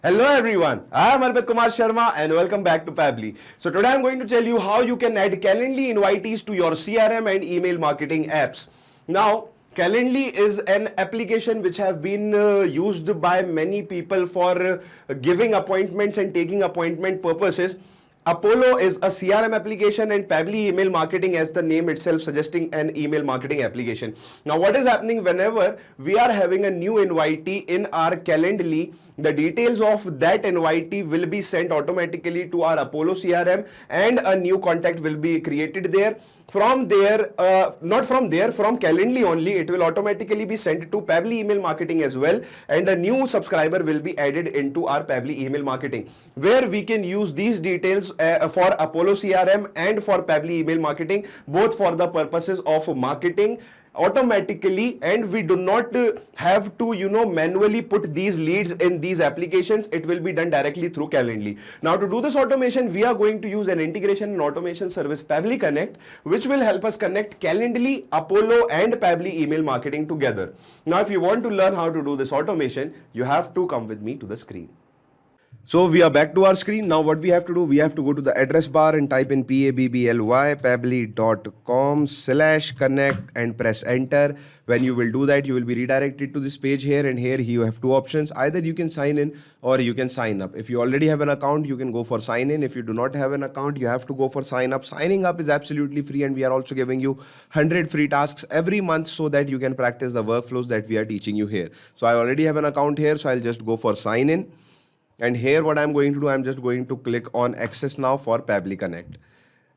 Hello everyone, I am Arpit Kumar Sharma and welcome back to Pabbly. So today I am going to tell you how you can add Calendly invitees to your CRM and email marketing apps. Now, Calendly is an application which have been used by many people for giving appointments and taking appointment purposes. Apollo is a CRM application and Pabbly email marketing, as the name itself suggesting, an email marketing application. Now what is happening whenever we are having a new invitee in our Calendly, the details of that invitee will be sent automatically to our Apollo CRM and a new contact will be created there. From there, not from there, from Calendly only, it will automatically be sent to Pabbly email marketing as well, and a new subscriber will be added into our Pabbly email marketing, where we can use these details for Apollo CRM and for Pabbly email marketing, both for the purposes of marketing automatically, and we do not have to manually put these leads in these applications. It will be done directly through Calendly. Now to do this automation, we are going to use an integration and automation service, Pabbly Connect, which will help us connect Calendly, Apollo and Pabbly email marketing together. Now if you want to learn how to do this automation, you have to come with me to the screen. So we are back to our screen. Now what we have to do, we have to go to the address bar and type in pabbly pabbly.com/connect and press enter. When you will do that, you will be redirected to this page here, and here you have two options. Either you can sign in or you can sign up. If you already have an account, you can go for sign in. If you do not have an account, you have to go for sign up. Signing up is absolutely free, and we are also giving you 100 free tasks every month so that you can practice the workflows that we are teaching you here. So I already have an account here, so I'll just go for sign in. And here what I'm going to do, I'm just going to click on access now for Pabbly Connect.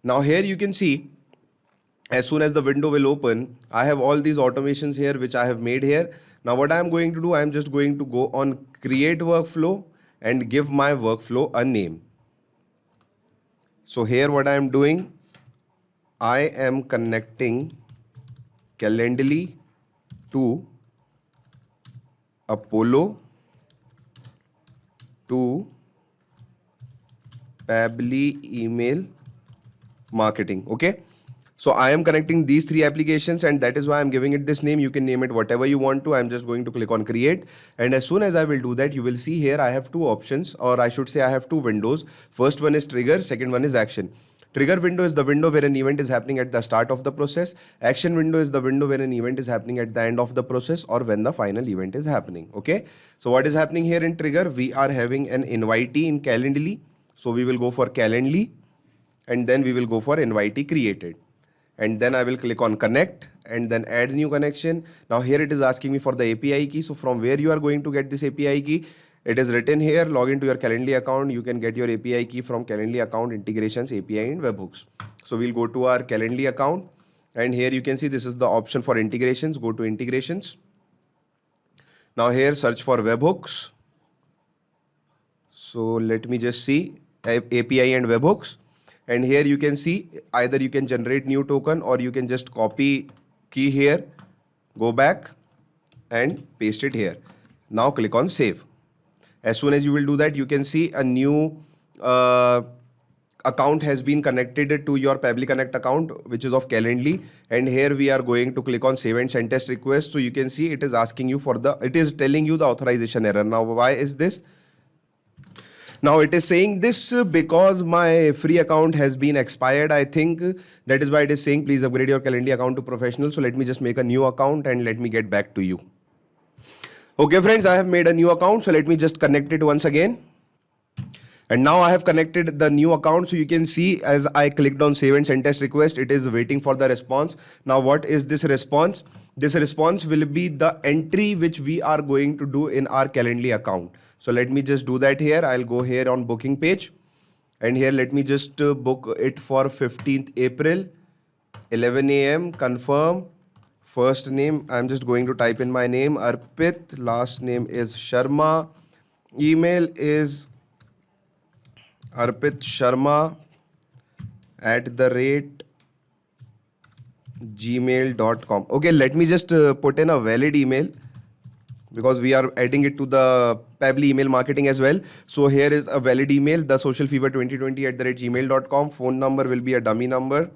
Now here you can see, as soon as the window will open, I have all these automations here which I have made here. Now what I'm going to do, I'm just going to go on create workflow and give my workflow a name. So here what I'm doing, I am connecting Calendly to Apollo to Pabbly email marketing. Okay, so I am connecting these three applications, and that is why I'm giving it this name. You can name it whatever you want to. I'm just going to click on create, and as soon as I will do that, you will see here I have two options, or I should say I have two windows. First one is trigger, second one is action. Trigger window is the window where an event is happening at the start of the process. Action window is the window where an event is happening at the end of the process or when the final event is happening. Okay. So what is happening here in trigger? We are having an invitee in Calendly. So we will go for Calendly and then we will go for invitee created. And then I will click on connect and then add new connection. Now here it is asking me for the API key. So from where you are going to get this API key? It is written here, log into your Calendly account. You can get your API key from Calendly account, integrations, API and webhooks. So we'll go to our Calendly account, and here you can see this is the option for integrations. Go to integrations. Now here search for webhooks. So let me just see API and webhooks. And here you can see either you can generate new token or you can just copy key here, go back and paste it here. Now click on save. As soon as you will do that, you can see a new account has been connected to your Pabbly Connect account, which is of Calendly. And here we are going to click on save and send test request. So you can see it is asking you for it is telling you the authorization error. Now, why is this? Now it is saying this because my free account has been expired. I think that is why it is saying please upgrade your Calendly account to professional. So let me just make a new account and let me get back to you. Okay friends, I have made a new account. So let me just connect it once again. And now I have connected the new account. So you can see as I clicked on save and send test request, it is waiting for the response. Now what is this response? This response will be the entry which we are going to do in our Calendly account. So let me just do that here. I'll go here on booking page. And here let me just book it for 15th April, 11 a.m. confirm. First name, I'm just going to type in my name, Arpit. Last name is Sharma. Email is arpitsharma@gmail.com. Okay, let me just put in a valid email because we are adding it to the Pabbly email marketing as well. So here is a valid email, thesocialfever2020@gmail.com. Phone number will be a dummy number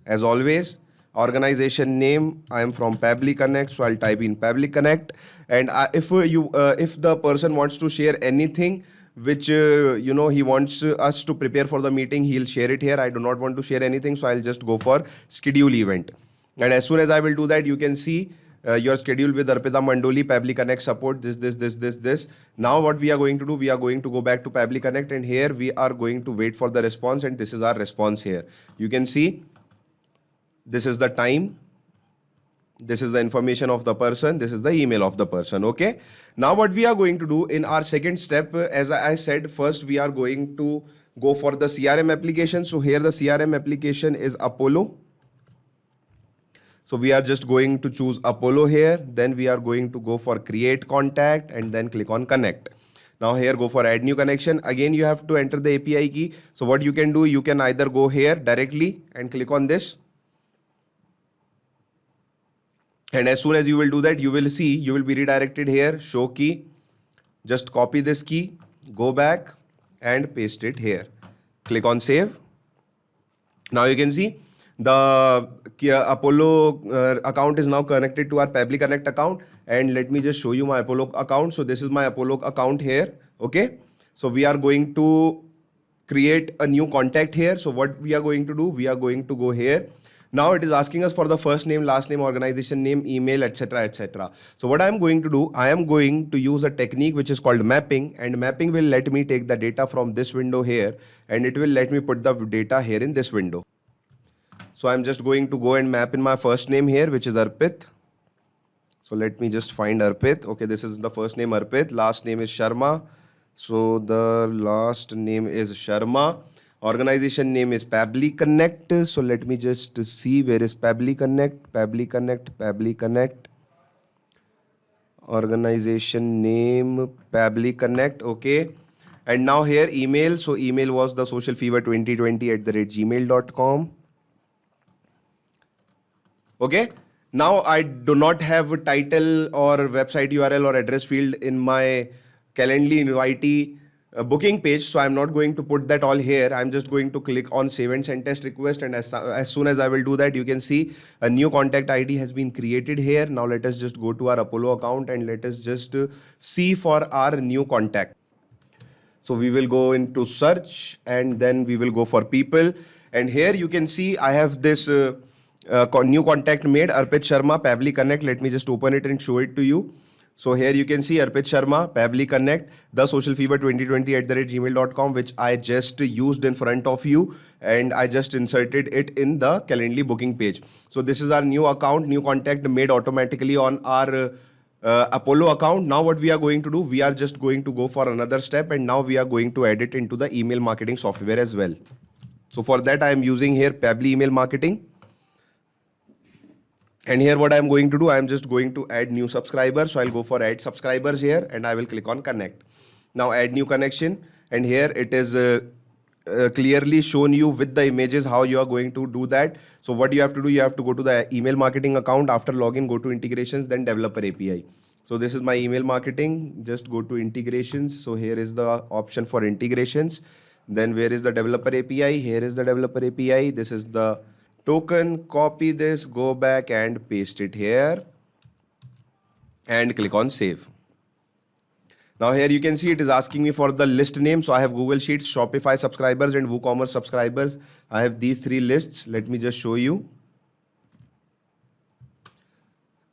as always. organization name, I am from Pabbly Connect, so I'll type in Pabbly Connect. And if the person wants to share anything which he wants us to prepare for the meeting, he'll share it here. I do not want to share anything, so I'll just go for schedule event. And as soon as I will do that, you can see your schedule with Arpita Mandoli, Pabbly Connect support, this. Now what we are going to do, we are going to go back to Pabbly Connect, and here we are going to wait for the response, and this is our response here. You can see this is the time, this is the information of the person, this is the email of the person. Okay, now what we are going to do in our second step, as I said, first we are going to go for the CRM application. So here the CRM application is Apollo. So we are just going to choose Apollo here. Then we are going to go for create contact and then click on connect. Now here go for add new connection. Again, you have to enter the API key. So what you can do, you can either go here directly and click on this. And as soon as you will do that, you will see, you will be redirected here, show key. Just copy this key, go back and paste it here. Click on save. Now you can see the Apollo account is now connected to our Pabbly Connect account. And let me just show you my Apollo account. So this is my Apollo account here. Okay. So we are going to create a new contact here. So what we are going to do, we are going to go here. Now it is asking us for the first name, last name, organization name, email, etc, etc. So what I am going to do, I am going to use a technique which is called mapping, and mapping will let me take the data from this window here and it will let me put the data here in this window. So I'm just going to go and map in my first name here, which is Arpit. So let me just find Arpit. Okay, this is the first name Arpit, last name is Sharma. So the last name is Sharma. Organization name is Pabbly Connect. So let me just see where is Pabbly Connect. Pabbly Connect, Pabbly Connect. Organization name Pabbly Connect. Okay. And now here email. So email was the socialfever2020@gmail.com. Okay. Now I do not have a title or website URL or address field in my Calendly invitee booking page, so I'm not going to put that all here. I'm just going to click on save and send test request, and as soon as I will do that, you can see a new contact ID has been created here. Now let us just go to our Apollo account and let us just see for our new contact. So we will go into search and then we will go for people, and here you can see I have this new contact made, Arpit Sharma, Pabbly Connect. Let me just open it and show it to you. So here you can see Arpit Sharma, Pabbly Connect, the socialfever2020@gmail.com, which I just used in front of you, and I just inserted it in the Calendly booking page. So this is our new account, new contact made automatically on our Apollo account. Now what we are going to do, we are just going to go for another step, and now we are going to add it into the email marketing software as well. So for that I am using here Pabbly email marketing. And here what I am going to do, I am just going to add new subscribers. So I'll go for add subscribers here and I will click on connect. Now add new connection, and here it is clearly shown you with the images how you are going to do that. So what you have to do, you have to go to the email marketing account. After login, go to integrations, then developer API. So this is my email marketing. Just go to integrations. So here is the option for integrations. Then where is the developer API? Here is the developer API. This is the token. Copy this, go back and paste it here and click on save. Now here you can see it is asking me for the list name. So I have Google Sheets, Shopify subscribers and WooCommerce subscribers. I have these three lists. Let me just show you.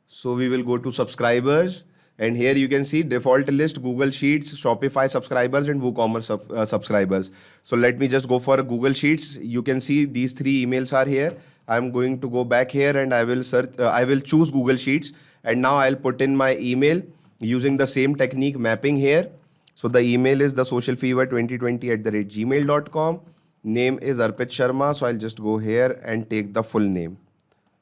So we will go to subscribers, and here you can see default list, Google Sheets, Shopify subscribers and WooCommerce subscribers. So let me just go for Google Sheets. You can see these three emails are here. I'm going to go back here and I will search, I will choose Google Sheets, and now I'll put in my email using the same technique mapping here. So the email is the socialfever2020@gmail.com. Name is Arpit Sharma. So I'll just go here and take the full name.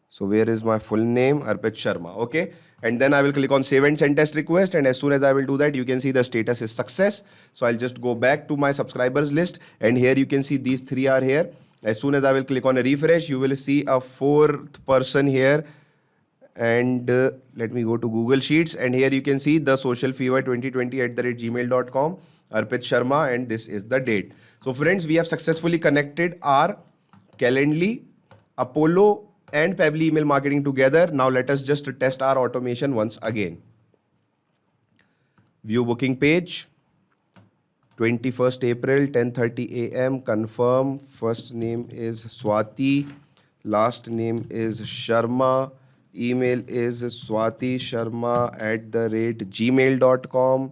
So where is my full name? Arpit Sharma. Okay. And then I will click on save and send test request. And as soon as I will do that, you can see the status is success. So I'll just go back to my subscribers list. And here you can see these three are here. As soon as I will click on a refresh, you will see a fourth person here. And let me go to Google Sheets. And here you can see the socialfever2020@gmail.com, Arpit Sharma. And this is the date. So friends, we have successfully connected our Calendly, Apollo and Pabbly email marketing together. Now let us just test our automation once again. View booking page. 21st April, 10:30 a.m. Confirm. First name is Swati. Last name is Sharma. Email is swatisharma@gmail.com.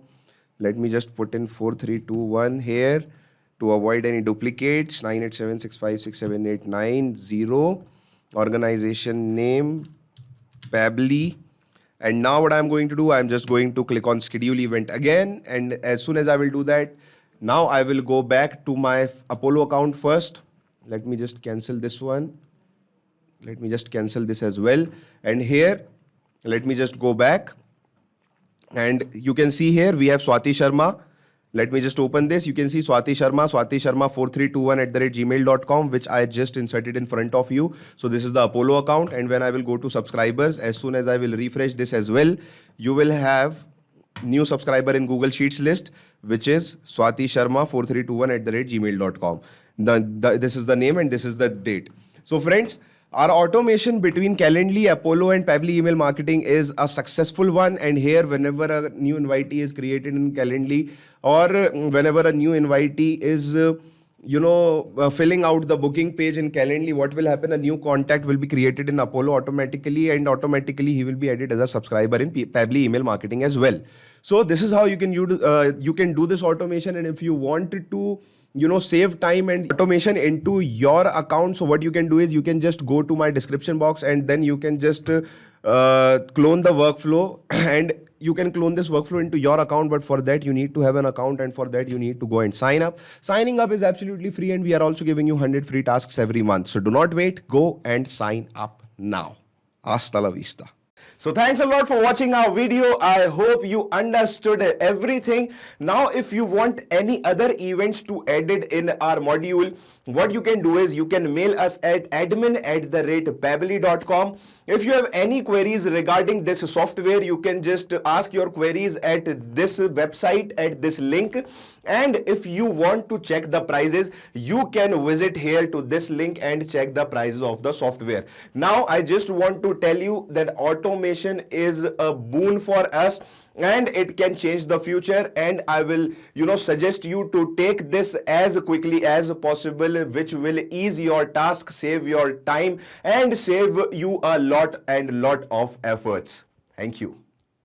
Let me just put in 4321 here to avoid any duplicates. 987656789. Organization name Pabbly. And now what I'm going to do, I'm just going to click on schedule event again. And as soon as I will do that, now I will go back to my Apollo account first. Let me just cancel this one. Let me just cancel this as well. And here, let me just go back. And you can see here, we have Swati Sharma. Let me just open this. You can see Swati Sharma 4321@gmail.com, which I just inserted in front of you. So this is the Apollo account. And when I will go to subscribers, as soon as I will refresh this as well, you will have new subscriber in Google Sheets list, which is Swati Sharma 4321@gmail.com. This is the name and this is the date. So friends, our automation between Calendly, Apollo and Pabbly email marketing is a successful one. And here, whenever a new invitee is created in Calendly, or whenever a new invitee is filling out the booking page in Calendly, what will happen? A new contact will be created in Apollo automatically, and automatically he will be added as a subscriber in Pabbly email marketing as well. So this is how you can do this automation. And if you wanted to save time and automation into your account, so what you can do is you can just go to my description box, and then you can just clone the workflow and you can clone this workflow into your account. But for that you need to have an account, and for that you need to go and sign up. Signing up is absolutely free, and we are also giving you 100 free tasks every month. So do not wait, go and sign up now. Hasta la vista. So thanks a lot for watching our video. I hope you understood everything. Now, if you want any other events to added in our module, what you can do is you can mail us at admin@pabbly.com. If you have any queries regarding this software, you can just ask your queries at this website, at this link. And if you want to check the prices, you can visit here to this link and check the prices of the software. Now, I just want to tell you that automation is a boon for us, and it can change the future. And I will suggest you to take this as quickly as possible, which will ease your task, save your time, and save you a lot of efforts. Thank you.